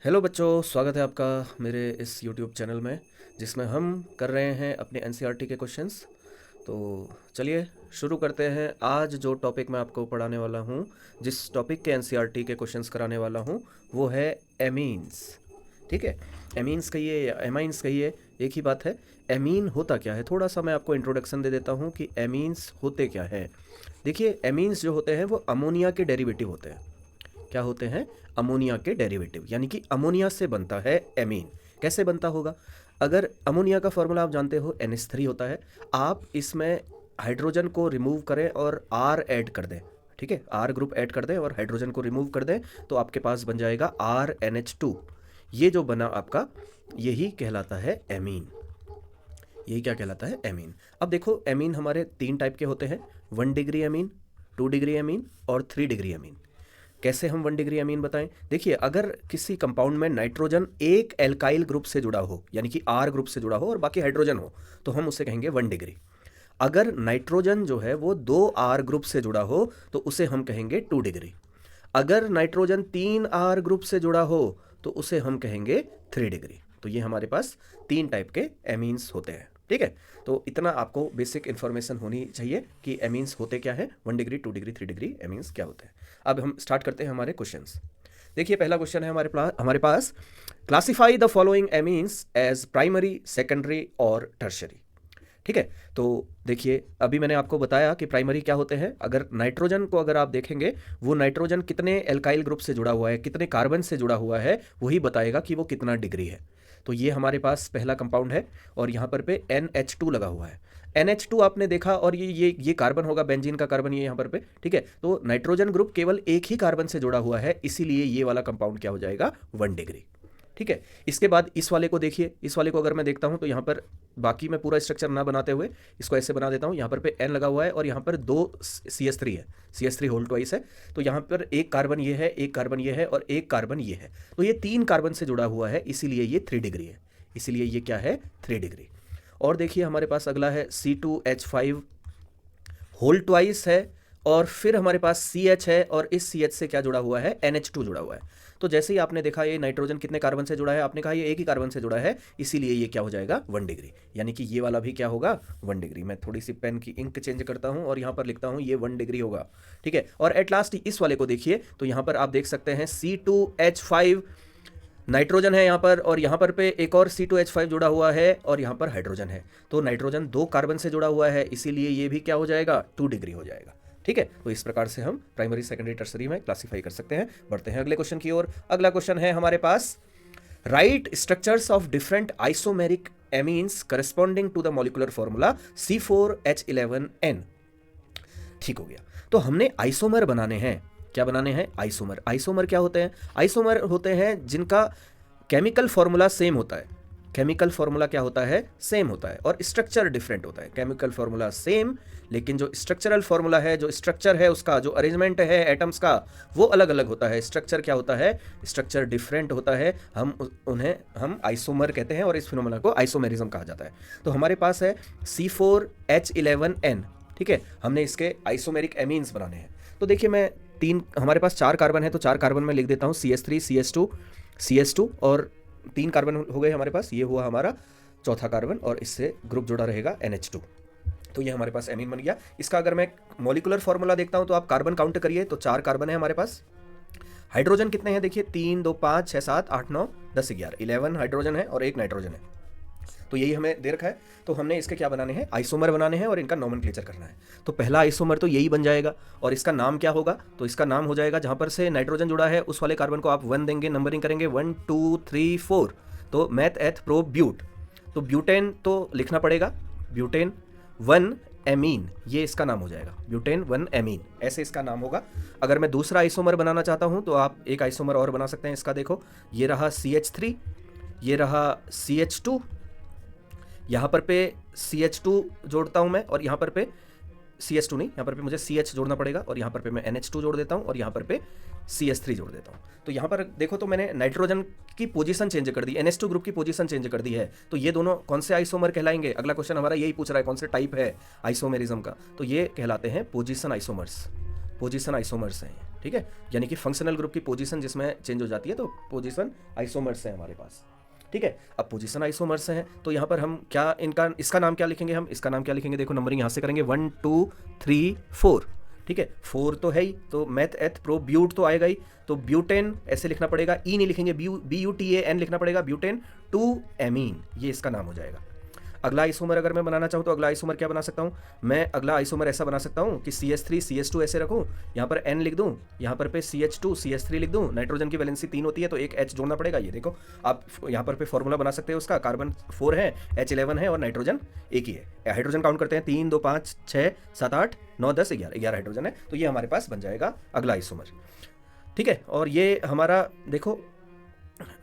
Hello बच्चों, स्वागत है आपका मेरे इस यूट्यूब चैनल में जिसमें हम कर रहे हैं अपने एनसीईआरटी के क्वेश्चंस। तो चलिए शुरू करते हैं। आज जो टॉपिक मैं आपको पढ़ाने वाला हूँ, जिस टॉपिक के एनसीईआरटी के क्वेश्चंस कराने वाला हूँ, वो है एमीन्स। ठीक है, एमीन्स कहिए या एमाइंस कहिए, एक ही बात है। एमीन होता क्या है, थोड़ा सा मैं आपको इंट्रोडक्शन दे देता हूँ कि एमीन्स होते क्या है। देखिए, एमीन्स जो होते हैं वो अमोनिया के डेरिवेटिव होते हैं। क्या होते हैं? अमोनिया के डेरिवेटिव, यानी कि अमोनिया से बनता है एमीन। कैसे बनता होगा? अगर अमोनिया का फॉर्मूला आप जानते हो, NH3 होता है। आप इसमें हाइड्रोजन को रिमूव करें और R ऐड कर दें। ठीक है, R ग्रुप ऐड कर दें और हाइड्रोजन को रिमूव कर दें, तो आपके पास बन जाएगा RNH2। ये जो बना आपका, यही कहलाता है एमीन। यही क्या कहलाता है? एमीन। अब देखो, एमीन हमारे 3 टाइप के होते हैं: 1 डिग्री एमीन, 2 डिग्री एमीन और 3 डिग्री एमीन। कैसे हम 1 डिग्री अमीन बताएं? देखिए, अगर किसी कंपाउंड में नाइट्रोजन एक एल्काइल ग्रुप से जुड़ा हो, यानी कि R ग्रुप से जुड़ा हो और बाकी हाइड्रोजन हो, तो हम उसे कहेंगे 1 डिग्री। अगर नाइट्रोजन जो है वो 2 R ग्रुप से जुड़ा हो, तो उसे हम कहेंगे 2 डिग्री। अगर नाइट्रोजन 3 R ग्रुप से जुड़ा हो, तो उसे हम कहेंगे 3 डिग्री। तो ये हमारे पास 3 टाइप के एमीन्स होते हैं। ठीक है, तो इतना आपको बेसिक इन्फॉर्मेशन होनी चाहिए कि एमीन्स होते क्या है, 1 डिग्री, 2 डिग्री, 3 डिग्री एमीन्स क्या होते हैं। अब हम स्टार्ट करते हैं हमारे क्वेश्चंस। देखिए, पहला क्वेश्चन है हमारे पास, classify the following amines as primary, secondary और टर्शरी। ठीक है, तो देखिए, अभी मैंने आपको बताया कि प्राइमरी क्या होते हैं। अगर नाइट्रोजन को अगर आप देखेंगे, वो नाइट्रोजन कितने एल्काइल ग्रुप से जुड़ा हुआ है, कितने कार्बन से जुड़ा हुआ है, वही बताएगा कि वो कितना डिग्री है। तो ये हमारे पास पहला कंपाउंड है और यहाँ पर पे NH2 लगा हुआ है। NH2 आपने देखा, और ये कार्बन होगा, बेंजीन का कार्बन, ये यहाँ पर पे। ठीक है, तो नाइट्रोजन ग्रुप केवल एक ही कार्बन से जुड़ा हुआ है, इसीलिए ये वाला कंपाउंड क्या हो जाएगा? 1 डिग्री। ठीक है, इसके बाद इस वाले को देखिए। इस वाले को अगर मैं देखता हूं, तो यहाँ पर बाकी मैं पूरा स्ट्रक्चर ना बनाते हुए इसको ऐसे बना देता हूं। यहाँ पर पे N लगा हुआ है और यहाँ पर 2 CH3 है, CH3 होल ट्वाइस है। तो यहाँ पर एक कार्बन ये है, एक कार्बन ये है और एक कार्बन ये है। तो ये 3 कार्बन से जुड़ा हुआ है, इसीलिए ये 3 डिग्री है। इसीलिए ये क्या है? 3 डिग्री। और देखिए, हमारे पास अगला है C2H5 होल ट्वाइस है, और फिर हमारे पास CH है, और इस CH से क्या जुड़ा हुआ है? NH2 जुड़ा हुआ है। तो जैसे ही आपने देखा ये नाइट्रोजन कितने कार्बन से जुड़ा है, आपने कहा ये एक ही कार्बन से जुड़ा है, इसीलिए ये क्या हो जाएगा? 1 डिग्री। यानी कि ये वाला भी क्या होगा? 1 डिग्री। मैं थोड़ी सी पेन की इंक चेंज करता हूं और यहाँ पर लिखता हूं ये 1 डिग्री होगा। ठीक है, और एट लास्ट इस वाले को देखिए, तो यहाँ पर आप देख सकते हैं C2H5 नाइट्रोजन है यहाँ पर, और यहाँ पर पे एक और C2H5 जुड़ा हुआ है, और यहाँ पर हाइड्रोजन है। तो नाइट्रोजन 2 कार्बन से जुड़ा हुआ है, इसीलिए ये भी क्या हो जाएगा? 2 डिग्री हो जाएगा। ठीक है, तो इस प्रकार से हम प्राइमरी, सेकेंडरी, टर्सरी में क्लासिफाई कर सकते हैं। बढ़ते हैं अगले क्वेश्चन की ओर। अगला क्वेश्चन है हमारे पास, write structures of different isomeric amines corresponding to the molecular formula C4H11N। ठीक हो गया, तो हमने आइसोमर बनाने हैं। क्या बनाने हैं? आइसोमर। आइसोमर क्या होते हैं? आइसोमर होते हैं जिनका केमिकल फॉर्मूला सेम होता है। केमिकल फॉर्मूला क्या होता है? सेम होता है, और स्ट्रक्चर डिफरेंट होता है। केमिकल फॉर्मूला सेम, लेकिन जो स्ट्रक्चरल फॉर्मूला है, जो स्ट्रक्चर है उसका, जो अरेंजमेंट है एटम्स का, वो अलग अलग होता है। स्ट्रक्चर क्या होता है? स्ट्रक्चर डिफरेंट होता है। उन्हें हम आइसोमर कहते हैं, और इस फिनोमेना को आइसोमेरिज्म कहा जाता है। तो हमारे पास है C4H11N। ठीक है, हमने इसके आइसोमेरिक एमीन्स बनाने हैं। तो देखिए, मैं हमारे पास 4 कार्बन है, तो 4 कार्बन में लिख देता हूँ CH3, CH2, CH2, और 3 कार्बन हो गए हमारे पास। ये हुआ हमारा चौथा कार्बन, और इससे ग्रुप जुड़ा रहेगा NH2। तो ये हमारे पास एमीन बन गया। इसका अगर मैं मॉलिक्यूलर फॉर्मूला देखता हूं, तो आप कार्बन काउंट करिए, तो 4 कार्बन है हमारे पास। हाइड्रोजन कितने हैं? देखिए, 3, 2, 5, 6, 7, 8, 9, 10, 11 हाइड्रोजन है और 1 नाइट्रोजन है। तो यही हमें दे रखा है। तो हमने इसके क्या बनाने हैं? आइसोमर बनाने हैं, और इनका नॉमेनक्लेचर करना है। तो पहला आइसोमर तो यही बन जाएगा, और इसका नाम क्या होगा? तो इसका नाम हो जाएगा, जहां पर से नाइट्रोजन जुड़ा है उस वाले कार्बन को आप 1 देंगे, नंबरिंग करेंगे 1 2 3 4, तो मैथ एथ प्रो ब्यूट। तो ब्यूटेन तो लिखना पड़ेगा, ब्यूटेन 1 एमीन, ये इसका नाम हो जाएगा, ब्यूटेन 1 एमीन, ऐसे इसका नाम होगा। अगर मैं दूसरा आइसोमर बनाना चाहता हूं, तो आप एक आइसोमर और बना सकते हैं। इसका देखो, ये रहा CH3, ये रहा CH2, यहाँ पर पे CH2 जोड़ता हूँ मैं, और यहाँ पर पे CH2 नहीं, यहाँ पर पे मुझे CH जोड़ना पड़ेगा, और यहाँ पर पे मैं NH2 जोड़ देता हूँ, और यहाँ पर पे CH3 जोड़ देता हूँ। तो यहाँ पर देखो, तो मैंने नाइट्रोजन की पोजीशन चेंज कर दी, NH2 ग्रुप की पोजीशन चेंज कर दी है। तो ये दोनों कौन से आइसोमर कहलाएंगे? अगला क्वेश्चन हमारा यही पूछ रहा है, कौन से टाइप है आइसोमेरिज्म का? तो ये कहलाते हैं पोजीशन आइसोमर्स। पोजीशन आइसोमर्स हैं ये, ठीक है, यानी कि फंक्शनल ग्रुप की पोजीशन जिसमें चेंज हो जाती है, तो पोजीशन आइसोमर्स हैं हमारे पास, ठीक है। अब पोजीशन आइसोमर्स हैं तो यहाँ पर हम क्या इसका नाम क्या लिखेंगे, हम इसका नाम क्या लिखेंगे, देखो नंबरिंग यहाँ से करेंगे 1 2 3 4, ठीक है, 4 तो है ही, तो मेथ एथ प्रो ब्यूट तो आएगा ही, तो ब्यूटेन ऐसे लिखना पड़ेगा, ई नहीं लिखेंगे, BUTAN लिखना पड़ेगा, ब्यूटेन 2 एमीन, ये इसका नाम हो जाएगा। अगला आइसोमर अगर मैं बनाना चाहूँ तो अगला आइसोमर क्या बना सकता हूँ, मैं अगला आइसोमर ऐसा बना सकता हूँ कि CH3 CH2 ऐसे रखूँ, यहाँ पर N लिख दूँ, यहाँ पर पे CH2 CH3 लिख दूँ, नाइट्रोजन की वैलेंसी 3 होती है तो एक H जोड़ना पड़ेगा, ये देखो आप यहाँ पर पे फॉर्मूला बना सकते हो उसका, कार्बन 4 है, H11 है और नाइट्रोजन एक ही है। हाइड्रोजन काउंट करते हैं 3 2 5 6 7 8 9 10 11 हाइड्रोजन है, तो ये हमारे पास बन जाएगा अगला आइसोमर, ठीक है। और ये हमारा देखो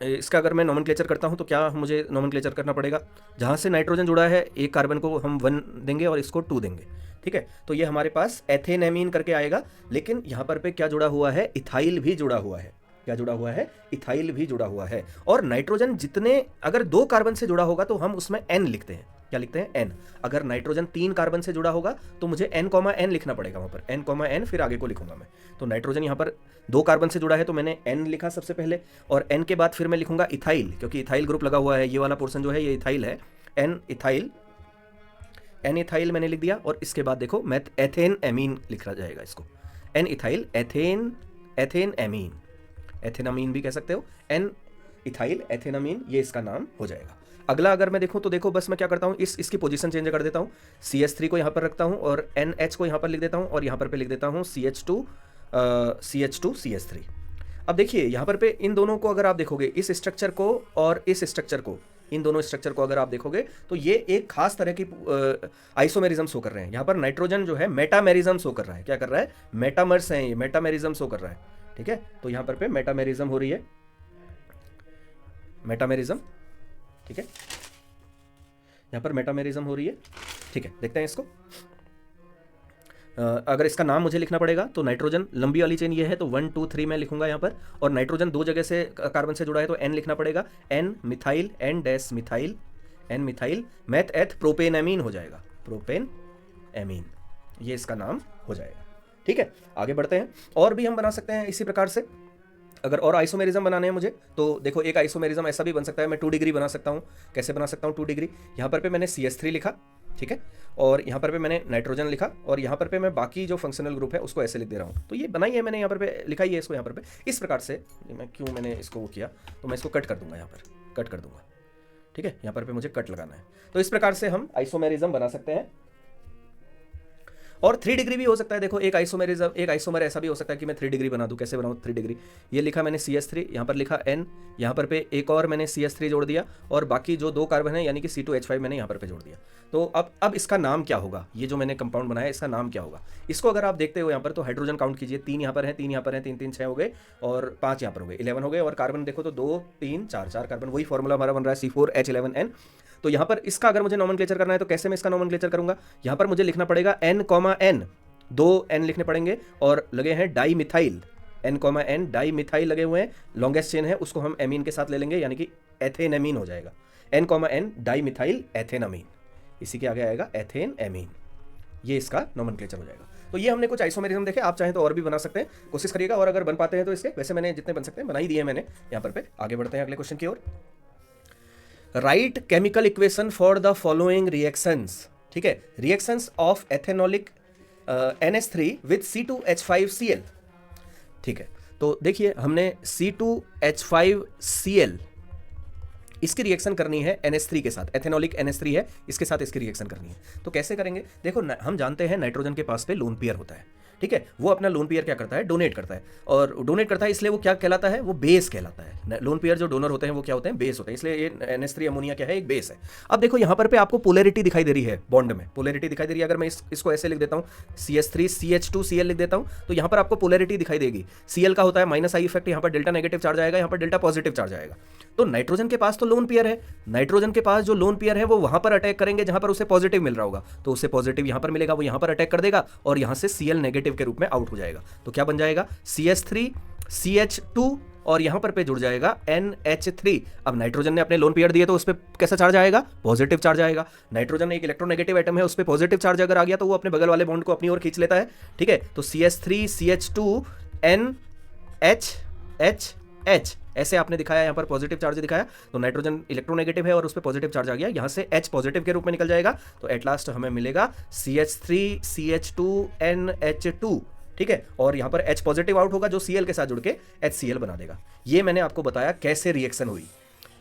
इसका अगर मैं नोमेनक्लेचर करता हूं तो क्या मुझे नोमेनक्लेचर करना पड़ेगा, जहां से नाइट्रोजन जुड़ा है एक कार्बन को हम 1 देंगे और इसको 2 देंगे, ठीक है, तो ये हमारे पास एथेनेमीन करके आएगा। लेकिन यहाँ पर पे क्या जुड़ा हुआ है, इथाइल भी जुड़ा हुआ है, क्या जुड़ा हुआ है, इथाइल भी जुड़ा हुआ है। और नाइट्रोजन जितने अगर 2 कार्बन से जुड़ा होगा तो हम उसमें N लिखते हैं, क्या लिखते हैं, N। अगर नाइट्रोजन 3 कार्बन से जुड़ा होगा तो मुझे N, लिखना पड़ेगा वहां पर, N, फिर आगे को लिखूंगा मैं। तो नाइट्रोजन यहाँ पर 2 कार्बन से जुड़ा है तो मैंने N लिखा सबसे पहले, और N के बाद फिर मैं लिखूंगा इथाइल, क्योंकि इथाइल ग्रुप लगा हुआ है, ये वाला पोर्शन जो है ये इथाइल है, N इथाइल मैंने लिख दिया। और इसके बाद देखो मैथ एथेन एमीन लिखा जाएगा इसको, N इथाइल एथेन एमीन, एथेनामीन भी कह सकते हो, N इथाइल एथेनामीन, ये इसका नाम हो जाएगा। अगला अगर मैं देखूं तो देखो बस मैं क्या करता हूं, इसकी पोजीशन चेंज कर देता हूं, CH3 को यहां पर रखता हूं और NH को यहां पर लिख देता हूं और यहां पर पे लिख देता हूं CH2 CH3। अब देखिए यहां पर पे इन दोनों को अगर आप देखोगे, इस स्ट्रक्चर को और इस स्ट्रक्चर को, इन दोनों स्ट्रक्चर को अगर आप देखोगे तो ये एक खास तरह की आइसोमेरिज्म शो कर रहे हैं। यहां पर नाइट्रोजन जो है मेटामेरिज्म शो कर रहा है, क्या कर रहा है, मेटामर्स है, ये मेटामेरिज्म शो कर रहा है, ठीक है। तो यहां पर पे मेटामेरिज्म हो रही है, मेटामेरिज्म, ठीक है, यहां पर मेटामेरिज्म हो रही है, ठीक है। देखते हैं इसको, अगर इसका नाम मुझे लिखना पड़ेगा तो नाइट्रोजन लंबी वाली चेन ये है तो 1 2 3 मैं लिखूंगा यहाँ पर, और नाइट्रोजन 2 जगह से कार्बन से जुड़ा है तो N लिखना पड़ेगा, N methyl, N dash methyl, N methyl, math एथ प्रोपेन एमीन हो जाएगा, प्रोपेन एमीन, ये इसका नाम हो जाएगा, ठीक है। आगे बढ़ते हैं, और भी हम बना सकते हैं इसी प्रकार से। अगर और आइसोमेरिज्म बनाने हैं मुझे तो देखो एक आइसोमेरिज्म ऐसा भी बन सकता है, मैं 2 डिग्री बना सकता हूँ। कैसे बना सकता हूँ 2 डिग्री, यहाँ पर पे मैंने CH3 लिखा, ठीक है, और यहाँ पर पे मैंने नाइट्रोजन लिखा, और यहाँ पर पे मैं बाकी जो फंक्शनल ग्रुप है उसको ऐसे लिख दे रहा हूँ। तो ये बनाई है मैंने, यहाँ पर पे लिखा ही है इसको, यहाँ पर पे इस प्रकार से। मैं क्यों मैंने इसको वो किया, तो मैं इसको कट कर दूंगा, यहाँ पर कट कर दूंगा, ठीक है, यहाँ पर पे मुझे कट लगाना है। तो इस प्रकार से हम आइसोमेरिज्म बना सकते हैं। और 3 डिग्री भी हो सकता है, देखो एक आइसोमर ऐसा भी हो सकता है कि मैं 3 डिग्री बना दूं। कैसे बनाऊं 3 डिग्री, ये लिखा मैंने CH3, यहाँ पर लिखा N, यहाँ पर पे एक और मैंने CH3 जोड़ दिया, और बाकी जो 2 कार्बन है यानी कि C2H5 मैंने यहाँ पर पे जोड़ दिया। तो अब इसका नाम क्या होगा, ये जो मैंने कंपाउंड बनाया इसका नाम क्या होगा। इसको अगर आप देखते हो यहाँ पर तो हाइड्रोजन काउंट कीजिए, 3 यहाँ पर है, 3 यहाँ पर है, 3 3 6 हो गए, और 5 यहाँ पर हो गए, 11 हो गए। और कार्बन देखो तो 2 3 4 कार्बन, वही फॉर्मूला हमारा बन रहा है C4H11N। तो यहाँ पर इसका अगर मुझे नोमेनक्लेचर करना है तो कैसे मैं इसका नोमेनक्लेचर करूंगा, यहाँ पर मुझे लिखना पड़ेगा N, N, 2 N लिखने पड़ेंगे, और लगे हैं di methyl, N, N di methyl लगे हुए हैं, लॉन्गेस्ट चेन है, उसको हम एमीन के साथ ले लेंगे, यानी कि एथेनामीन हो जाएगा, N, N डाई मिथाइल एथेनामीन, इसी के आगे आएगा एथेन एमीन, ये इसका नोमेनक्लेचर हो जाएगा। तो ये हमने कुछ आइसोमेरिज्म देखे, आप चाहें तो और भी बना सकते हैं, कोशिश करिएगा, और अगर बन पाते हैं तो इसके, वैसे मैंने जितने बन सकते हैं बना ही दिए मैंने यहाँ पर पे। आगे बढ़ते हैं अगले क्वेश्चन की ओर। Write chemical equation for the following reactions, ठीक है, reactions of ethanolic NH3 with C2H5Cl, ठीक है। तो देखिए हमने C2H5Cl इसकी रिएक्शन करनी है NH3 के साथ, एथेनॉलिक NH3 है, इसके साथ इसकी रिएक्शन करनी है। तो कैसे करेंगे, देखो हम जानते हैं नाइट्रोजन के पास पे लोन पेयर होता है, ठीक है, वो अपना लोन पेयर क्या करता है, डोनेट करता है, और डोनेट करता है इसलिए वो क्या कहलाता है, वो बेस कहलाता है। लोन पेयर जो डोनर होते हैं वो क्या होते हैं, बेस होते हैं, इसलिए ये NH3 अमोनिया क्या है, एक बेस है। अब देखो यहाँ पर पे आपको पोलैरिटी दिखाई दे रही है, बॉन्ड में पोलैरिटी दिखाई दे रही है। अगर मैं इसको ऐसे लिख देता हूँ CH3 CH2Cl लिख देता हूँ, तो यहाँ पर आपको पोलैरिटी दिखाई देगी। Cl का होता है माइनस आई इफेक्ट, यहाँ पर डेल्टा नेगेटिव चार्ज आएगा, यहाँ पर डेल्टा पॉजिटिव चार्ज आएगा। तो नाइट्रोजन के पास तो लोन पेयर है, नाइट्रोजन के पास जो लोन पेयर है वो वहां पर अटैक करेंगे जहां पर उसे पॉजिटिव मिल रहा होगा, तो उसे पॉजिटिव यहां पर मिलेगा, वो यहां पर अटैक कर देगा और यहां से Cl नेगेटिव के रूप में आउट हो जाएगा। तो क्या बन जाएगा, CH3 CH2 और यहाँ पर पे जुड़ जाएगा NH3। अब नाइट्रोजन ने अपने लोन पेयर दिए तो उस पर कैसा चार्ज आएगा? पॉजिटिव चार्ज आएगा। नाइट्रोजन एक इलेक्ट्रोनेगेटिव एटम है, उस पर पॉजिटिव चार्ज अगर आ गया तो वो अपने बगल वाले बॉन्ड को अपनी ओर खींच लेता है। ठीक है, तो CH3 CH2 NH ऐसे आपने दिखाया, यहाँ पर पॉजिटिव चार्ज दिखाया, तो नाइट्रोजन इलेक्ट्रोनेगेटिव है और उस पर पॉजिटिव चार्ज आ गया, यहाँ से H पॉजिटिव के रूप में निकल जाएगा, तो एट लास्ट हमें मिलेगा CH3 CH2 NH2। ठीक है, और यहाँ पर H पॉजिटिव आउट होगा जो Cl के साथ जुड़ के HCl बना देगा। ये मैंने आपको बताया कैसे रिएक्शन हुई।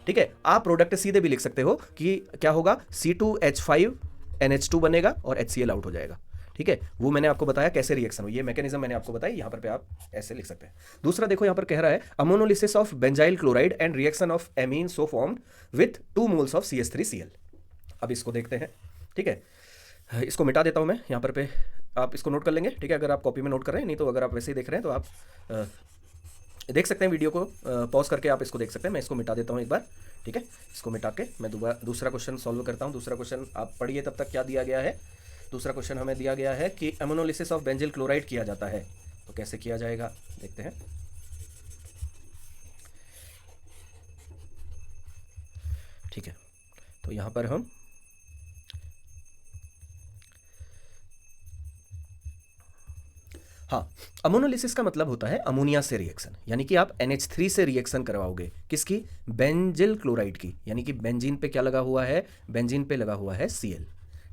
ठीक है, आप प्रोडक्ट सीधे भी लिख सकते हो कि क्या होगा, C2H5NH2 बनेगा और HCl आउट हो जाएगा। ठीक है, वो मैंने आपको बताया कैसे रिएक्शन हुई, ये मैकेनिज्म मैंने आपको बताया, यहाँ पर पे आप ऐसे लिख सकते हैं। दूसरा देखो, यहाँ पर कह रहा है ammonolysis of benzyl chloride and reaction of amine so formed with 2 moles of CH3Cl। अब इसको देखते हैं। ठीक है, इसको मिटा देता हूँ मैं, यहाँ पर पे आप इसको नोट कर लेंगे। ठीक है, अगर आप कॉपी में नोट कर रहे हैं, नहीं तो अगर आप वैसे ही देख रहे हैं तो आप देख सकते हैं, वीडियो को पॉज करके आप इसको देख सकते हैं। मैं इसको मिटा देता हूँ एक बार। ठीक है, इसको मिटा के मैं दूसरा क्वेश्चन सॉल्व करता हूँ। दूसरा क्वेश्चन आप पढ़िए तब तक, क्या दिया गया है। दूसरा क्वेश्चन हमें दिया गया है कि अमोनोलिसिस ऑफ बेंजिल क्लोराइड किया जाता है, तो कैसे किया जाएगा देखते हैं। ठीक है, तो यहाँ पर हम हाँ, अमोनोलिसिस का मतलब होता है अमोनिया से रिएक्शन, यानी कि आप NH3 से रिएक्शन करवाओगे, किसकी? बेंजिल क्लोराइड की, यानी कि बेंजीन पे क्या लगा हुआ है? बेंजीन पे लगा हुआ है Cl।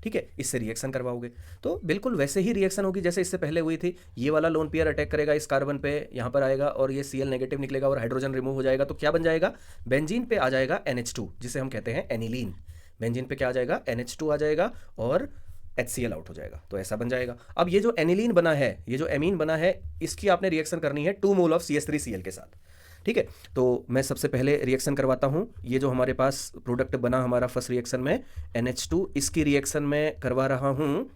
ठीक है, इससे रिएक्शन करवाओगे तो बिल्कुल वैसे ही रिएक्शन होगी जैसे इससे पहले हुई थी। ये वाला लोन पेयर अटैक करेगा इस कार्बन पे, यहाँ पर आएगा और ये Cl नेगेटिव निकलेगा और हाइड्रोजन रिमूव हो जाएगा, तो क्या बन जाएगा? बेंजीन पे आ जाएगा NH2, जिसे हम कहते हैं एनिलीन। बेंजीन पे क्या आ जाएगा? NH2 आ जाएगा और HCl आउट हो जाएगा, तो ऐसा बन जाएगा। अब ये जो एनिलीन बना है, ये जो एमीन बना है, इसकी आपने रिएक्शन करनी है 2 मोल ऑफ CH3Cl के साथ। ठीक है, तो मैं सबसे पहले रिएक्शन करवाता हूँ। ये जो हमारे पास प्रोडक्ट बना हमारा फर्स्ट रिएक्शन में NH2, इसकी रिएक्शन में करवा रहा हूँ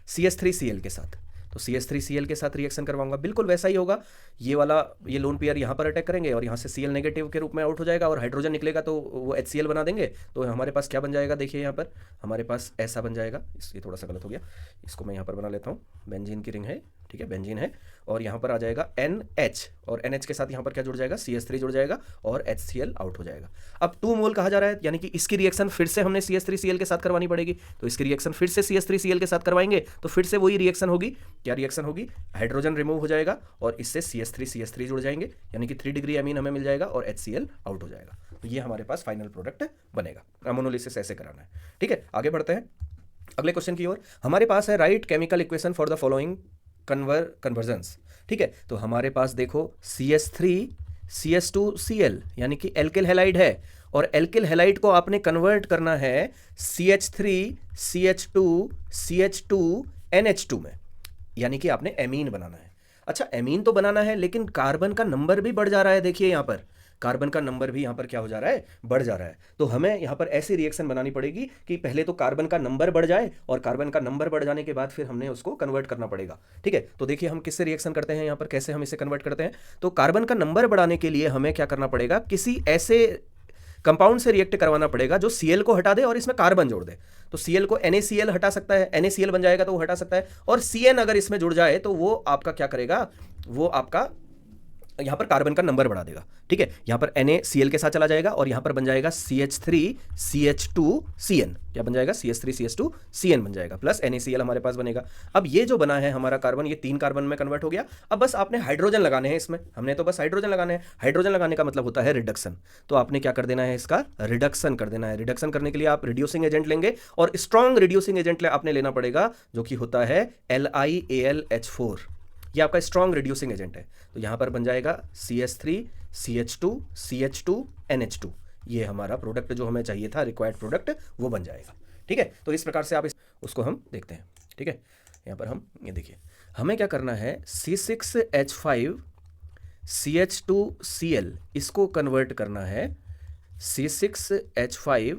CH3Cl के साथ। तो CH3Cl के साथ रिएक्शन करवाऊंगा, बिल्कुल वैसा ही होगा। ये वाला ये लोन पेयर यहाँ पर अटैक करेंगे और यहाँ से Cl नेगेटिव के रूप में आउट हो जाएगा और हाइड्रोजन निकलेगा तो वो HCl बना देंगे, तो हमारे पास क्या बन जाएगा? देखिए यहाँ पर हमारे पास ऐसा बन जाएगा। ये थोड़ा सा गलत हो गया, इसको मैं यहाँ पर बना लेता हूँ। बेंजीन की रिंग है, ठीक है, बेंजीन है, और यहाँ पर आ जाएगा NH, और NH के साथ यहाँ पर क्या जुड़ जाएगा? CH3 जुड़ जाएगा और HCl आउट हो जाएगा। अब 2 मोल कहा जा रहा है, यानी कि इसकी रिएक्शन फिर से हमने CH3Cl के साथ करवानी पड़ेगी, तो इसकी रिएक्शन फिर से CH3Cl के साथ करवाएंगे तो फिर से वही रिएक्शन होगी। क्या रिएक्शन होगी? हाइड्रोजन रिमूव हो जाएगा और इससे CH3 जुड़ जाएंगे, यानी कि 3 डिग्री अमीन हमें मिल जाएगा और HCl आउट हो जाएगा। तो ये हमारे पास फाइनल प्रोडक्ट बनेगा। अमोनोलिसिस ऐसे कराना है। ठीक है, आगे बढ़ते हैं अगले क्वेश्चन की ओर। हमारे पास है right chemical equation for the following convergence. ठीक है, तो हमारे पास देखो CH3 CH2Cl, यानी कि एल्किल हैलाइड है, और एल्किल हैलाइड को आपने कन्वर्ट करना है CH3 CH2 CH2 NH2 में, यानी कि आपने एमीन बनाना है। अच्छा, एमीन तो बनाना है, लेकिन कार्बन का नंबर भी बढ़ जा रहा है। देखिए यहाँ पर कार्बन का नंबर भी यहाँ पर क्या हो जा रहा है? बढ़ जा रहा है। तो हमें यहाँ पर ऐसी रिएक्शन बनानी पड़ेगी कि पहले तो कार्बन का नंबर बढ़ जाए, और कार्बन का नंबर बढ़ जाने के बाद फिर हमने उसको कन्वर्ट करना पड़ेगा। ठीक है, तो देखिए हम किससे रिएक्शन करते हैं यहाँ पर, कैसे हम इसे कन्वर्ट करते हैं। तो कार्बन का नंबर बढ़ाने के लिए हमें क्या करना पड़ेगा? किसी ऐसे कंपाउंड से रिएक्ट करवाना पड़ेगा जो Cl को हटा दे और इसमें कार्बन जोड़ दे। तो Cl को NaCl हटा सकता है, NaCl बन जाएगा तो वो हटा सकता है, और Cn अगर इसमें जुड़ जाए तो वो आपका क्या करेगा? वो आपका यहाँ पर कार्बन का नंबर बढ़ा देगा। ठीक है, यहाँ पर NaCl के साथ चला जाएगा और यहाँ पर बन जाएगा CH3CH2Cn। क्या बन जाएगा? CH3CH2Cn बन जाएगा, प्लस NaCl हमारे पास बनेगा। अब ये जो बना है हमारा कार्बन, ये 3 कार्बन में कन्वर्ट हो गया। अब बस आपने हाइड्रोजन लगाने हैं इसमें, हमने तो बस हाइड्रोजन लगाने हैं। हाइड्रोजन लगाने का मतलब होता है रिडक्शन, तो आपने क्या कर देना है? इसका रिडक्शन कर देना है। रिडक्शन करने के लिए आप रिड्यूसिंग एजेंट लेंगे, और स्ट्रॉन्ग रिड्यूसिंग एजेंट आपने लेना पड़ेगा, जो कि होता है LiAlH4। ये आपका स्ट्रॉन्ग रिड्यूसिंग एजेंट है। तो यहाँ पर बन जाएगा CH3 CH2 CH2 NH2। ये हमारा प्रोडक्ट जो हमें चाहिए था, रिक्वायर्ड प्रोडक्ट, वो बन जाएगा। ठीक है, तो इस प्रकार से आप उसको हम देखते हैं। ठीक है, यहाँ पर हम ये देखिए, हमें क्या करना है? C6H5 CH2Cl, इसको कन्वर्ट करना है C6H5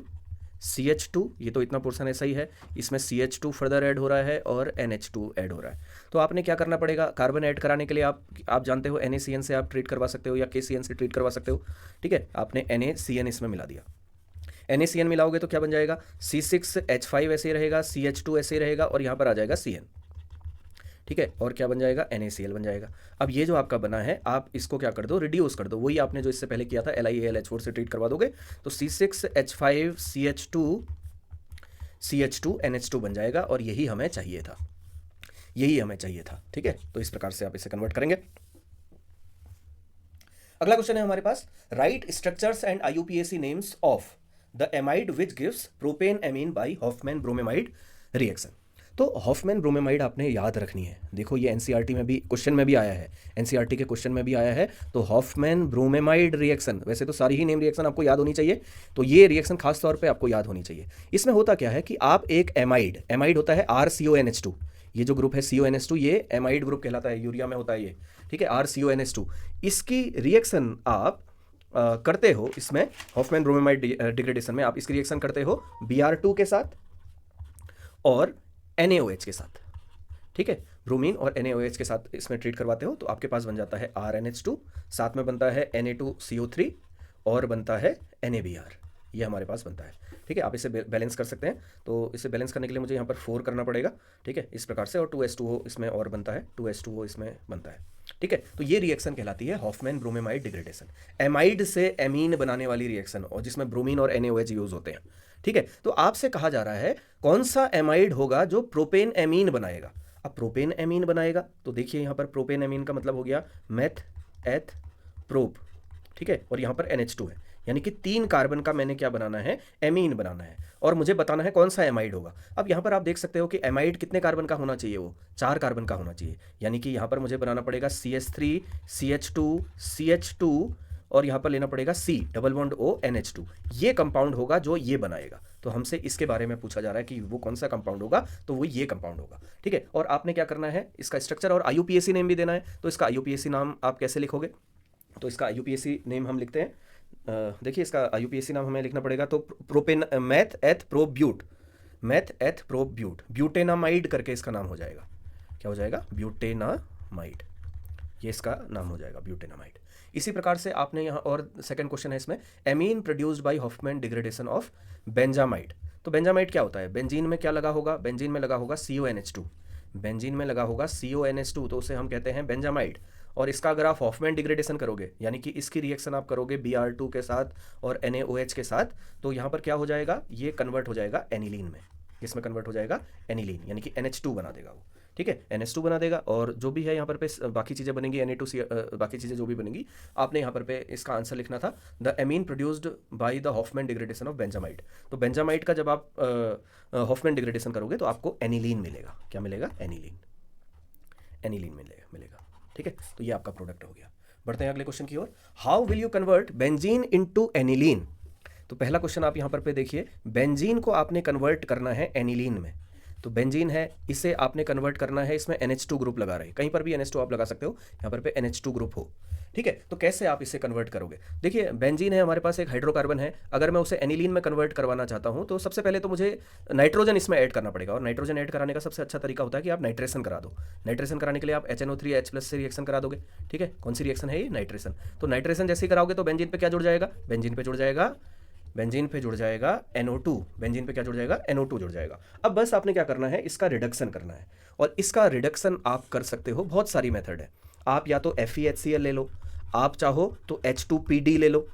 CH2, ये तो इतना पोर्शन ऐसा ही है, इसमें CH2 फर्दर ऐड हो रहा है और NH2 ऐड हो रहा है। तो आपने क्या करना पड़ेगा? कार्बन ऐड कराने के लिए आप जानते हो NaCN से आप ट्रीट करवा सकते हो या KCN से ट्रीट करवा सकते हो। ठीक है, आपने NaCN इसमें मिला दिया। NaCN मिलाओगे तो क्या बन जाएगा? C6H5 ऐसे ही रहेगा, CH2 ऐसे ही रहेगा, और यहाँ पर आ जाएगा Cn। ठीक है, और क्या बन जाएगा, NaCl बन जाएगा। अब ये जो आपका बना है आप इसको क्या कर दो, रिड्यूस कर दो, वही आपने जो इससे पहले किया था LiAlH4 से ट्रीट करवा दोगे तो C6H5CH2 बन जाएगा, और यही हमें चाहिए था, यही हमें चाहिए था। ठीक है, तो इस प्रकार से आप इसे कन्वर्ट करेंगे। अगला क्वेश्चन है हमारे पास, write structures and IUPAC names of the amide which gives propane amine by Hoffmann bromamide reaction. तो हॉफमैन ब्रोमेमाइड आपने याद रखनी है, देखो ये एनसीईआरटी में भी क्वेश्चन में भी आया है, एनसीईआरटी के क्वेश्चन में भी आया है। तो हॉफमैन ब्रोमेमाइड रिएक्शन, वैसे तो सारी ही नेम रिएक्शन आपको याद होनी चाहिए, तो ये रिएक्शन खास तौर पे आपको याद होनी चाहिए। इसमें होता क्या है कि आप एक एमाइड होता है RCONH2, ये जो ग्रुप है CONH2 ये एमाइड ग्रुप कहलाता है, यूरिया में होता है ये, ठीक है, RCONH2। इसकी रिएक्शन आप करते हो, इसमें हॉफमैन ब्रोमेमाइड डिग्रेडेशन में आप इसकी रिएक्शन करते हो Br2 के साथ और NaOH के साथ। ठीक है, ब्रोमीन और NaOH के साथ इसमें ट्रीट करवाते हो तो आपके पास बन जाता है RNH2, साथ में बनता है Na2CO3 और बनता है NaBr, ये हमारे पास बनता है। ठीक है, आप इसे बैलेंस कर सकते हैं, तो इसे बैलेंस करने के लिए मुझे यहाँ पर 4 करना पड़ेगा। ठीक है, इस प्रकार से, और 2H2O इसमें और बनता है, 2H2O इसमें बनता है। ठीक है, तो ये रिएक्शन कहलाती है हॉफमैन ब्रोमेमाइड डिग्रेडेशन, एमाइड से एमीन बनाने वाली रिएक्शन, और जिसमें ब्रोमीन और NaOH यूज होते हैं। ठीक है, तो आपसे कहा जा रहा है कौन सा एमाइड होगा जो प्रोपेन एमीन बनाएगा। अब प्रोपेन एमीन बनाएगा तो देखिए यहाँ पर प्रोपेन एमीन का मतलब हो गया मेथ एथ प्रोप, ठीक है, और यहाँ पर NH2 है, यानी कि 3 कार्बन का मैंने क्या बनाना है, एमीन बनाना है, और मुझे बताना है कौन सा एमाइड होगा। अब यहाँ पर आप देख सकते हो कि एमाइड कितने कार्बन का होना चाहिए, वो 4 कार्बन का होना चाहिए, यानी कि यहाँ पर मुझे बनाना पड़ेगा CH3 CH2 CH2 और यहाँ पर लेना पड़ेगा C double bond O NH2, ये कंपाउंड होगा जो ये बनाएगा। तो हमसे इसके बारे में पूछा जा रहा है कि वो कौन सा कंपाउंड होगा, तो वो ये कंपाउंड होगा। ठीक है, और आपने क्या करना है, इसका स्ट्रक्चर और IUPAC नेम भी देना है। तो इसका IUPAC नाम आप कैसे लिखोगे, तो इसका IUPAC नेम हम लिखते हैं, देखिए इसका IUPAC नाम हमें लिखना पड़ेगा, तो प्रोपेन मैथ एथ प्रोब्यूट, मैथ एथ प्रोब्यूट, ब्यूटेनामाइड करके इसका नाम हो जाएगा। क्या हो जाएगा, ब्यूटेनामाइड, ये इसका नाम हो जाएगा ब्यूटेनामाइड। इसी प्रकार से आपने यहाँ और सेकंड क्वेश्चन है इसमें, amine produced by Hofmann degradation of benzamide. तो बेंजामाइड क्या होता है, बेंजीन में क्या लगा होगा, बेंजीन में लगा होगा CONH2, बेंजीन में लगा होगा CONH2, तो उसे हम कहते हैं बेंजामाइड। और इसका अगर आप हॉफमैन डिग्रेडेशन करोगे, यानी कि इसकी रिएक्शन आप करोगे Br2 के साथ और NaOH के साथ, तो यहाँ पर क्या हो जाएगा, ये कन्वर्ट हो जाएगा एनिलीन में, इसमें कन्वर्ट हो जाएगा एनिलीन, यानी कि NH2 बना देगा वो। ठीक है, NH2 बना देगा, और जो भी है यहाँ पर पे बाकी चीज़ें बनेंगी Na2C, बाकी चीज़ें जो भी बनेंगी, आपने यहाँ पर पे इसका आंसर लिखना था, the amine produced by the Hofmann degradation of benzamide. तो बेंजामाइड का जब आप हॉफमैन डिग्रेडेशन करोगे तो आपको एनिलीन मिलेगा। क्या मिलेगा, एनिलीन, एनिलीन मिलेगा। ठीक है, तो ये आपका प्रोडक्ट हो गया। बढ़ते हैं अगले क्वेश्चन की ओर, how will you convert benzene into aniline. तो पहला क्वेश्चन आप यहाँ पर पे देखिए, बेंजीन को आपने कन्वर्ट करना है एनिलीन में। तो बेंजीन है, इसे आपने कन्वर्ट करना है, इसमें NH2 ग्रुप लगा रहे हैं, कहीं पर भी NH2 आप लगा सकते हो, यहाँ पर पे NH2 ग्रुप हो। ठीक है, तो कैसे आप इसे कन्वर्ट करोगे, देखिए बेंजीन है हमारे पास, एक हाइड्रोकार्बन है, अगर मैं उसे एनिलीन में कन्वर्ट करवाना चाहता हूँ तो सबसे पहले तो मुझे नाइट्रोजन इसमें ऐड करना पड़ेगा, और नाइट्रोजन ऐड कराने का सबसे अच्छा तरीका होता है कि आप नाइट्रेशन करा दो। नाइट्रेशन कराने के लिए आप HNO3H+ से रिएक्शन करा दोगे। ठीक है, कौन सी रिएक्शन है ये, नाइट्रेशन। तो नाइट्रेशन जैसे ही कराओगे तो बेंजीन पे क्या जुड़ जाएगा, बेंजीन पे जुड़ जाएगा NO2, बेंजीन पे क्या जुड़ जाएगा, NO2 जुड़ जाएगा। अब बस आपने क्या करना है, इसका रिडक्शन करना है, और इसका रिडक्शन आप कर सकते हो, बहुत सारी मेथड है। आप या तो FeHCl ले लो, आप चाहो तो H2PD ले लो।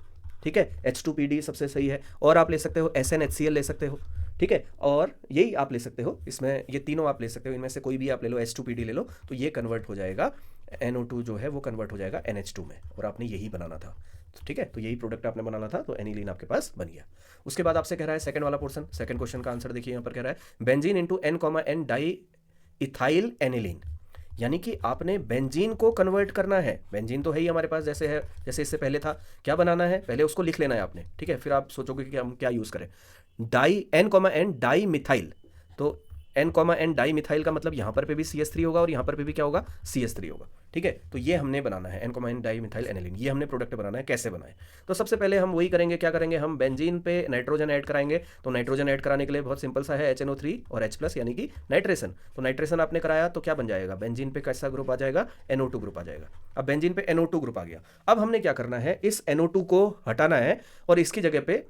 ठीक है, H2PD सबसे सही है, और आप ले सकते हो SnHCl ले सकते हो। ठीक है, और यही आप ले सकते हो, इसमें ये तीनों आप ले सकते हो, इनमें से कोई भी आप ले लो, H2PD ले लो, तो ये कन्वर्ट हो जाएगा, NO2 जो है वो कन्वर्ट हो जाएगा NH2 में, और आपने यही बनाना था। ठीक है, तो यही प्रोडक्ट आपने बनाना था, तो एनिलीन आपके पास बन गया। उसके बाद आपसे कह रहा है सेकंड वाला पोर्शन, सेकंड क्वेश्चन का आंसर देखिए, यहाँ पर कह रहा है benzene into N, di ethyl aniline, यानी कि आपने बेंजीन को कन्वर्ट करना है। बेंजीन तो है ही हमारे पास, जैसे है, जैसे इससे पहले था, क्या बनाना है, पहले उसको लिख लेना है आपने। ठीक है, फिर आप सोचोगे कि हम क्या यूज़ करें, N, डाई मिथाइल। तो N, डाई मिथाइल का मतलब यहाँ पर भी CH3 होगा, और यहाँ पर भी क्या होगा, CH3 होगा। ठीक है, तो ये हमने बनाना है N, डाई मिथाइल एनिलीन, ये हमने प्रोडक्ट बनाना है। कैसे बनाए, तो सबसे पहले हम वही करेंगे, क्या करेंगे, हम बेंजीन पे नाइट्रोजन ऐड कराएंगे। तो नाइट्रोजन ऐड कराने के लिए बहुत सिंपल सा है, HNO3 और H+, यानी कि नाइट्रेशन। तो नाइट्रेशन आपने कराया तो क्या बन जाएगा, बेंजीन पे कैसा ग्रुप आ जाएगा, NO2 ग्रुप आ जाएगा। अब बेंजीन पे NO2 ग्रुप आ गया, अब हमने क्या करना है, इस NO2 को हटाना है, और इसकी जगह पे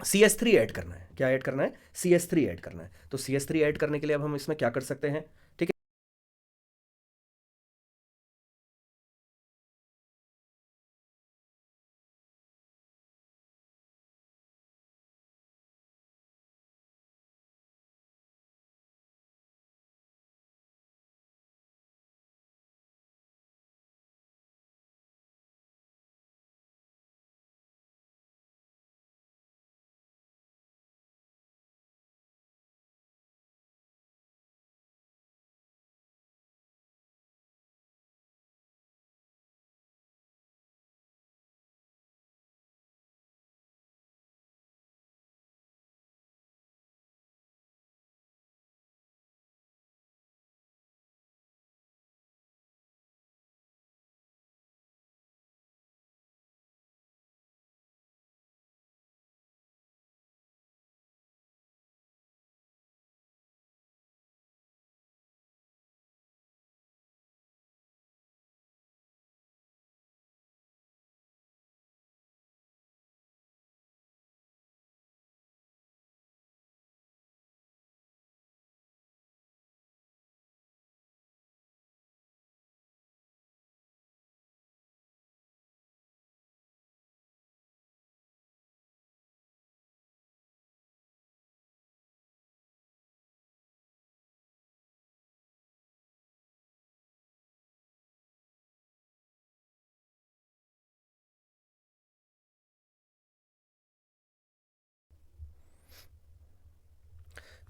CH3 ऐड करना है। क्या ऐड करना है, CH3 ऐड करना है। तो CH3 ऐड करने के लिए अब हम इसमें क्या कर सकते हैं, ठीक है,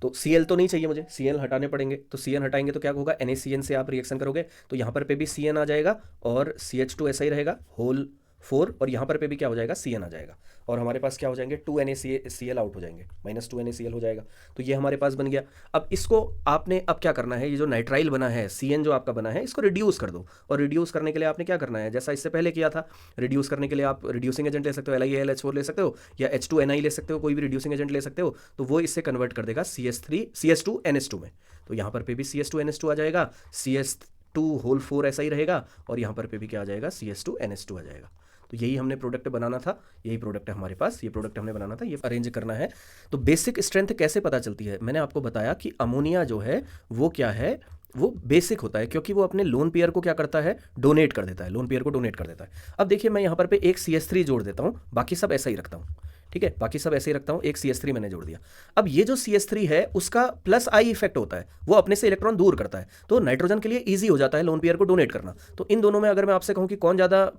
तो Cl तो नहीं चाहिए मुझे, Cl हटाने पड़ेंगे, तो Cn हटाएंगे तो क्या होगा, NaCN से आप रिएक्शन करोगे तो यहाँ पर पे भी Cn आ जाएगा और CH2 ऐसा ही रहेगा होल 4, और यहाँ पर पे भी क्या हो जाएगा, Cn आ जाएगा, और हमारे पास क्या हो जाएंगे, 2NaCl आउट हो जाएंगे, -2NaCl हो जाएगा। तो ये हमारे पास बन गया। अब इसको आपने अब क्या करना है, ये जो नाइट्राइल बना है, Cn जो आपका बना है, इसको रिड्यूस कर दो, और रिड्यूस करने के लिए आपने क्या करना है, जैसा इससे पहले किया था, रिड्यूस करने के लिए आप रिड्यूसिंग एजेंट ले सकते हो, LiAlH4 ले सकते हो, या H2Ni ले सकते हो, कोई भी रिड्यूसिंग एजेंट ले सकते हो, तो वो इससे कन्वर्ट कर देगा CH2NH2 में। तो यहाँ पर पे भी CH2NH2 आ जाएगा, CH2 होल 4 ऐसा ही रहेगा, और यहाँ पर पे भी क्या आ जाएगा, CH2NH2 आ जाएगा। तो यही हमने प्रोडक्ट बनाना था, यही प्रोडक्ट है हमारे पास, ये प्रोडक्ट हमने बनाना था, ये अरेंज करना है। तो बेसिक स्ट्रेंथ कैसे पता चलती है, मैंने आपको बताया कि अमोनिया जो है वो क्या है, वो बेसिक होता है, क्योंकि वो अपने लोन पेयर को क्या करता है, डोनेट कर देता है, लोन पेयर को डोनेट कर देता है। अब देखिए मैं यहाँ पर पे एक CH3 जोड़ देता हूँ, बाकी सब ऐसा ही रखता हूँ, ठीक है, बाकी सब ऐसे ही रखता हूँ, एक CH3 मैंने जोड़ दिया। अब ये जो CH3 है उसका प्लस आई इफेक्ट होता है, वो अपने से इलेक्ट्रॉन दूर करता है, तो नाइट्रोजन के लिए ईजी हो जाता है लोन पेयर को डोनेट करना। तो इन दोनों में अगर मैं आपसे कहूँ कि कौन ज़्यादा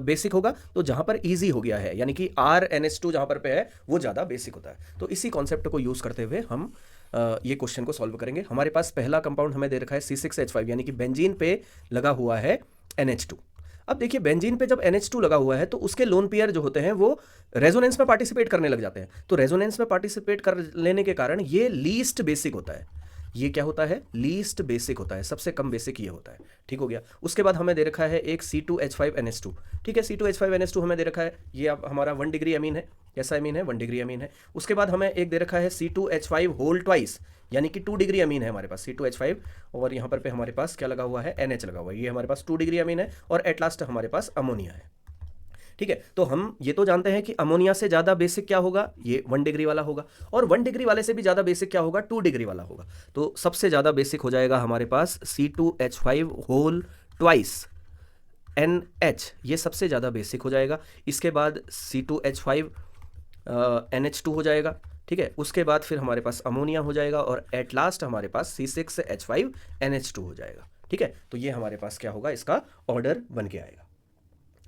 बेसिक होगा, तो जहाँ पर ईजी हो गया है, यानी कि RNH2 जहाँ पर पे है वो ज़्यादा बेसिक होता है। तो इसी कॉन्सेप्ट को यूज़ करते हुए हम ये क्वेश्चन को सॉल्व करेंगे। हमारे पास पहला कंपाउंड हमें दे रखा है C6H5, यानी कि बेंजीन पे लगा हुआ है NH2। अब देखिए बेंजीन पे जब NH2 लगा हुआ है तो उसके लोन पेयर जो होते हैं वो रेजोनेंस में पार्टिसिपेट करने लग जाते हैं, तो रेजोनेंस में पार्टिसिपेट कर लेने के कारण ये लीस्ट बेसिक होता है। ये क्या होता है, लीस्ट बेसिक होता है, सबसे कम बेसिक ये होता है, ठीक हो गया। उसके बाद हमें दे रखा है एक C2H5NH2, ठीक है, C2H5NH2 हमें दे रखा है, ये अब हमारा 1 डिग्री अमीन है, कैसा अमीन है, 1 डिग्री अमीन है। उसके बाद हमें एक दे रखा है C2H5 होल ट्वाइस, यानी कि 2 डिग्री अमीन है हमारे पास C2H5, और यहाँ पर पे हमारे पास क्या लगा हुआ है, NH लगा हुआ है, ये हमारे पास 2 डिग्री अमीन है, और एट लास्ट हमारे पास अमोनिया है, ठीक है। तो हम ये तो जानते हैं कि अमोनिया से ज़्यादा बेसिक क्या होगा, ये 1 डिग्री वाला होगा, और 1 डिग्री वाले से भी ज़्यादा बेसिक क्या होगा, 2 डिग्री वाला होगा। तो सबसे ज़्यादा बेसिक हो जाएगा हमारे पास C2H5 होल ट्वाइस NH, ये सबसे ज़्यादा बेसिक हो जाएगा। इसके बाद C2H5 NH2 हो जाएगा, ठीक है। उसके बाद फिर हमारे पास अमोनिया हो जाएगा, और एट लास्ट हमारे पास C6H5 NH2 हो जाएगा, ठीक है। तो ये हमारे पास क्या होगा, इसका ऑर्डर बन के आएगा,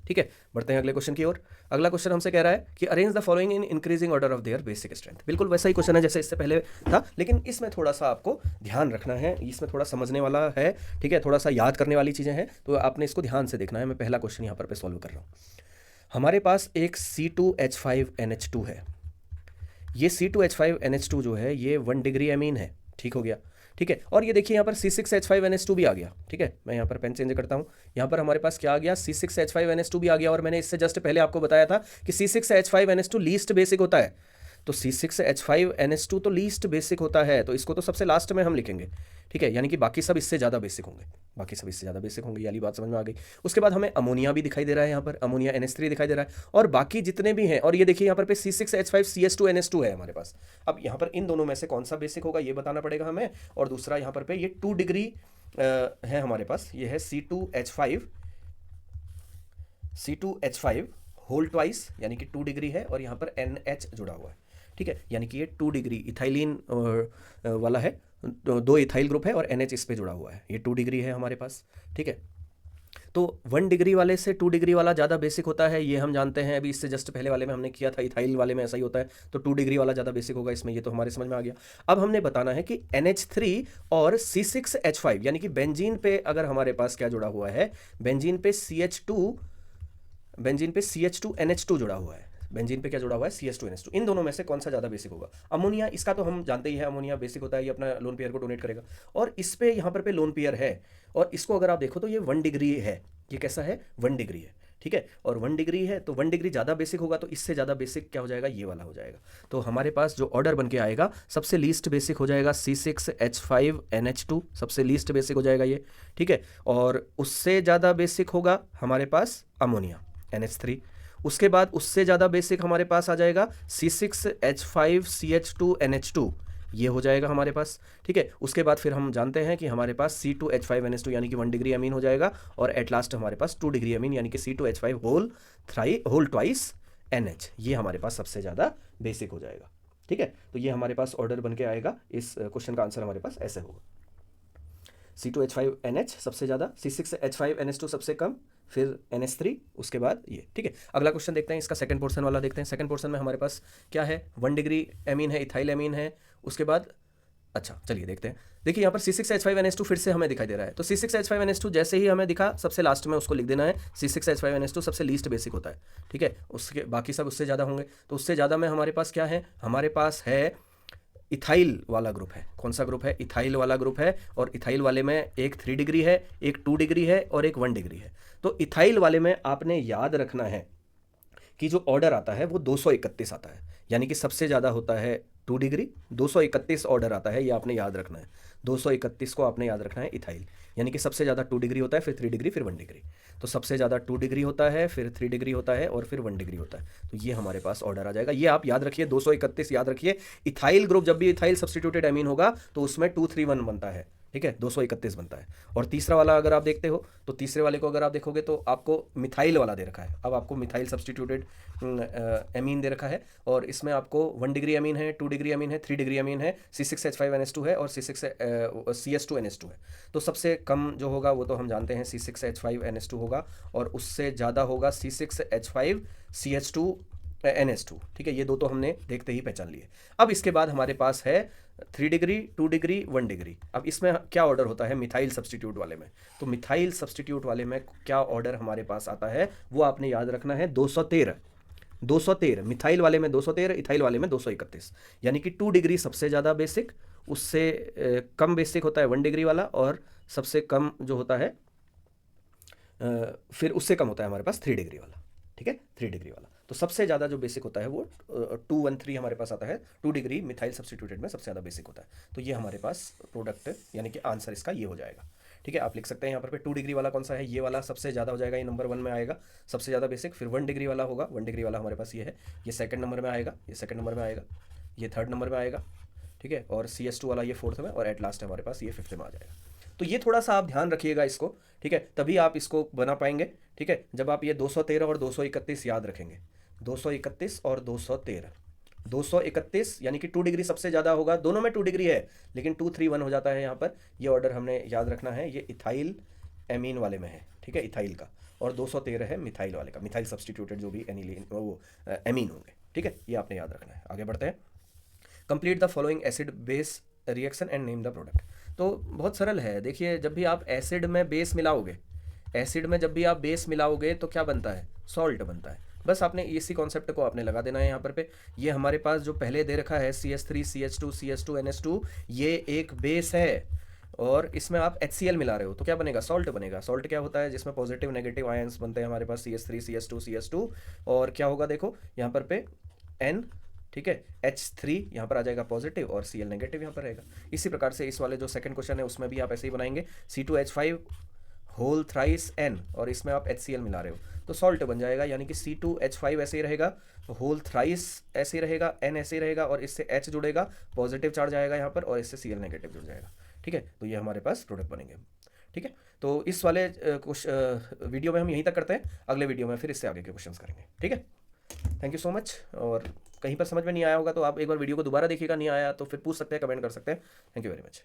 ठीक है। बढ़ते हैं अगले क्वेश्चन की ओर। अगला क्वेश्चन हमसे कह रहा है कि arrange the following in increasing order of their basic strength. बिल्कुल वैसा ही क्वेश्चन है जैसे इससे पहले था, लेकिन इसमें थोड़ा सा आपको ध्यान रखना है, इसमें थोड़ा समझने वाला है, ठीक है, थोड़ा सा याद करने वाली चीज़ें हैं, तो आपने इसको ध्यान से देखना है। मैं पहला क्वेश्चन यहाँ पर सॉल्व कर रहा हूँ। हमारे पास एक C2H5NH2 है, ये C2H5NH2 जो है ये 1 डिग्री अमीन है, ठीक हो गया, ठीक है। और ये देखिए यहाँ पर C6H5NH2 भी आ गया, ठीक है। मैं यहाँ पर पेन चेंज करता हूँ, यहाँ पर हमारे पास क्या आ गया, C6H5NH2 भी आ गया, और मैंने इससे जस्ट पहले आपको बताया था कि C6H5NH2 लीस्ट बेसिक होता है, तो C6H5NH2 तो लीस्ट बेसिक होता है, तो इसको तो सबसे लास्ट में हम लिखेंगे, ठीक है, यानी कि बाकी सब इससे ज़्यादा बेसिक होंगे, बाकी सब इससे ज़्यादा बेसिक होंगे, वाली बात समझ में आ गई। उसके बाद हमें अमोनिया भी दिखाई दे रहा है, यहाँ पर अमोनिया NH3 दिखाई दे रहा है, और बाकी जितने भी हैं, और ये देखिए यहाँ पर पे C6H5CH2NH2 है हमारे पास। अब यहाँ पर इन दोनों में से कौन सा बेसिक होगा ये बताना पड़ेगा हमें, और दूसरा यहाँ पर पे ये 2 डिग्री है हमारे पास, ये है C2H5 होल ट्वाइस, यानी कि 2 डिग्री है, और यहाँ पर NH जुड़ा हुआ है, ठीक है, यानी कि ये 2 डिग्री इथाइलिन वाला है, 2 इथाइल ग्रुप है, और NH इस पे जुड़ा हुआ है, ये 2 डिग्री है हमारे पास, ठीक है। तो 1 डिग्री वाले से 2 डिग्री वाला ज़्यादा बेसिक होता है, ये हम जानते हैं, अभी इससे जस्ट पहले वाले में हमने किया था, इथाइल वाले में ऐसा ही होता है, तो 2 डिग्री वाला ज़्यादा बेसिक होगा इसमें, ये तो हमारे समझ में आ गया। अब हमने बताना है कि NH3 और C6H5, यानी कि बेंजीन पे अगर हमारे पास क्या जुड़ा हुआ है, बेंजीन पे CH2NH2 जुड़ा हुआ है, बेंजीन पे क्या जुड़ा हुआ है, CH2NH2, इन दोनों में से कौन सा ज़्यादा बेसिक होगा। अमोनिया, इसका तो हम जानते ही है, अमोनिया बेसिक होता है, ये अपना लोन पेयर को डोनेट करेगा, और इस पे यहाँ पर पे लोन पेयर है, और इसको अगर आप देखो तो ये 1 डिग्री है, ये कैसा है, 1 डिग्री है, ठीक है, और 1 डिग्री है, तो 1 डिग्री ज़्यादा बेसिक होगा, तो इससे ज़्यादा बेसिक क्या हो जाएगा, ये वाला हो जाएगा। तो हमारे पास जो ऑर्डर बन के आएगा, सबसे लीस्ट बेसिक हो जाएगा C6H5NH2, सबसे लीस्ट बेसिक हो जाएगा ये, ठीक है, और उससे ज़्यादा बेसिक होगा हमारे पास अमोनिया NH3, उसके बाद उससे ज़्यादा बेसिक हमारे पास आ जाएगा C6H5CH2NH2, ये हो जाएगा हमारे पास, ठीक है। उसके बाद फिर हम जानते हैं कि हमारे पास C2H5NH2 यानी कि 1 डिग्री अमीन हो जाएगा, और एट लास्ट हमारे पास 2 डिग्री अमीन यानी कि C2H5 होल ट्वाइस NH, ये हमारे पास सबसे ज़्यादा बेसिक हो जाएगा, ठीक है। तो ये हमारे पास ऑर्डर बन के आएगा, इस क्वेश्चन का आंसर हमारे पास ऐसे होगा, C2H5NH सबसे ज़्यादा, C6H5NH2 सबसे कम, फिर NH3, उसके बाद ये, ठीक है। अगला क्वेश्चन देखते हैं, इसका सेकंड पोर्शन वाला देखते हैं। सेकंड पोर्शन में हमारे पास क्या है, 1 डिग्री एमीन है, इथाइल एमीन है, उसके बाद अच्छा चलिए देखते हैं। देखिए यहाँ पर C6H5NH2 फिर से हमें दिखाई दे रहा है, तो C6H5NH2 जैसे ही हमें दिखा सबसे लास्ट में उसको लिख देना है। C6H5NH2 सबसे लीस्ट बेसिक होता है, ठीक है, उसके बाकी सब उससे ज़्यादा होंगे। तो उससे ज़्यादा में हमारे पास क्या है, हमारे पास है इथाइल वाला ग्रुप है। कौन सा ग्रुप है, इथाइल वाला ग्रुप है। और इथाइल वाले में एक 3 डिग्री है, एक 2 डिग्री है और एक 1 डिग्री है। तो इथाइल वाले में आपने याद रखना है कि जो ऑर्डर आता है वो 231 आता है, यानी कि सबसे ज़्यादा होता है 2 डिग्री, 231 ऑर्डर आता है, ये आपने याद रखना है। 231 को आपने याद रखना है इथाइल, यानी कि सबसे ज़्यादा 2 डिग्री होता है, फिर 3 डिग्री, फिर 1 डिग्री। तो सबसे ज़्यादा 2 डिग्री होता है, फिर 3 डिग्री होता है और फिर 1 डिग्री होता है। तो ये हमारे पास ऑर्डर आ जाएगा, ये आप याद रखिए, 231 याद रखिए। इथाइल ग्रुप जब भी इथाइल सब्सटीट्यूटेड एमीन होगा तो उसमें 231 बनता है, ठीक है, 231 बनता है। और तीसरा वाला अगर आप देखते हो तो तीसरे वाले को अगर आप देखोगे तो आपको मिथाइल वाला दे रखा है। अब आपको मिथाइल सब्सटीट्यूटेड एमीन दे रखा है और इसमें आपको 1 डिग्री एमीन है, 2 डिग्री एमीन है, 3 डिग्री एमीन है, C6H5NH2 है और CS2NH2 है। तो सबसे कम जो होगा वो तो हम जानते हैं C6H5NH2 होगा और उससे ज़्यादा होगा C6H5CH2NH2, ठीक है। ये दो तो हमने देखते ही पहचान लिए। अब इसके बाद हमारे पास है 3 डिग्री, 2 डिग्री, 1 डिग्री। अब इसमें क्या ऑर्डर होता है मिथाइल सब्सटीट्यूट वाले में, तो मिथाइल सब्सटीट्यूट वाले में क्या ऑर्डर हमारे पास आता है वो आपने याद रखना है, 213। 213 मिथाइल वाले में, 213 इथाइल वाले में 231, यानी कि 2 डिग्री सबसे ज़्यादा बेसिक, उससे कम बेसिक होता है 1 डिग्री वाला और सबसे कम जो होता है फिर उससे कम होता है हमारे पास 3 डिग्री वाला, ठीक है, 3 डिग्री वाला। तो सबसे ज़्यादा जो बेसिक होता है वो 213 हमारे पास आता है, 2 डिग्री मिथाइल सब्सटीट्यूटेड में सबसे ज़्यादा बेसिक होता है। तो ये हमारे पास प्रोडक्ट यानी कि आंसर इसका ये हो जाएगा, ठीक है। आप लिख सकते हैं यहाँ पर 2 डिग्री वाला कौन सा है, ये वाला सबसे ज़्यादा हो जाएगा, ये नंबर 1 में आएगा सबसे ज़्यादा बेसिक। फिर 1 डिग्री वाला होगा, 1 डिग्री वाला हमारे पास ये है, ये सेकंड नंबर में आएगा, ये सेकंड नंबर में आएगा, ये थर्ड नंबर में आएगा, ठीक है। और CS2 वाला ये 4th में और एट लास्ट हमारे पास ये 5th में आ जाएगा। तो ये थोड़ा सा आप ध्यान रखिएगा इसको, ठीक है, तभी आप इसको बना पाएंगे, ठीक है। जब आप ये 213 और 231 याद रखेंगे, 231 और 213, 231 यानी कि 2 डिग्री सबसे ज़्यादा होगा, दोनों में 2 डिग्री है लेकिन 231 हो जाता है यहाँ पर। ये ऑर्डर हमने याद रखना है, ये इथाइल एमीन वाले में है, ठीक है, इथाइल का। और 213 है मिथाइल वाले का, मिथाइल सब्सटीट्यूटेड जो भी एनिलीन वो एमीन होंगे, ठीक है, ये आपने याद रखना है। आगे बढ़ते हैं। Complete the following acid base reaction and name the product. तो बहुत सरल है, देखिए जब भी आप एसिड में बेस मिलाओगे, एसिड में जब भी आप बेस मिलाओगे तो क्या बनता है, सॉल्ट बनता है। बस आपने इसी कॉन्सेप्ट को आपने लगा देना है यहाँ पर पे। ये हमारे पास जो पहले दे रखा है CS3 CH2 CS2NH2, ये एक बेस है और इसमें आप HCl मिला रहे हो तो क्या बनेगा, सॉल्ट बनेगा। सॉल्ट क्या होता है, जिसमें पॉजिटिव नेगेटिव आयंस बनते हैं हमारे पास, CS3 CS2 CS2। और क्या होगा देखो यहाँ पर पे N, ठीक है, H3 यहाँ पर आ जाएगा पॉजिटिव और Cl नेगेटिव यहाँ पर रहेगा। इसी प्रकार से इस वाले जो सेकंड क्वेश्चन है उसमें भी आप ऐसे ही बनाएंगे, C2H5 होल थ्राइस N और इसमें आप HCl मिला रहे हो तो सॉल्ट बन जाएगा, यानी कि C2H5 ऐसे ही रहेगा, होल थ्राइस ऐसे ही रहेगा, N ऐसे ही रहेगा और इससे H जुड़ेगा, पॉजिटिव चार्ज आएगा यहाँ पर और इससे Cl नेगेटिव जुड़ जाएगा, ठीक है। तो ये हमारे पास प्रोडक्ट बनेंगे, ठीक है। तो इस वाले वीडियो में हम यहीं तक करते हैं, अगले वीडियो में फिर इससे आगे के क्वेश्चंस करेंगे, ठीक है। Thank you so much. और कहीं पर समझ में नहीं आया होगा तो आप एक बार वीडियो को दोबारा देखिएगा, नहीं आया तो फिर पूछ सकते हैं, कमेंट कर सकते हैं। Thank you very much.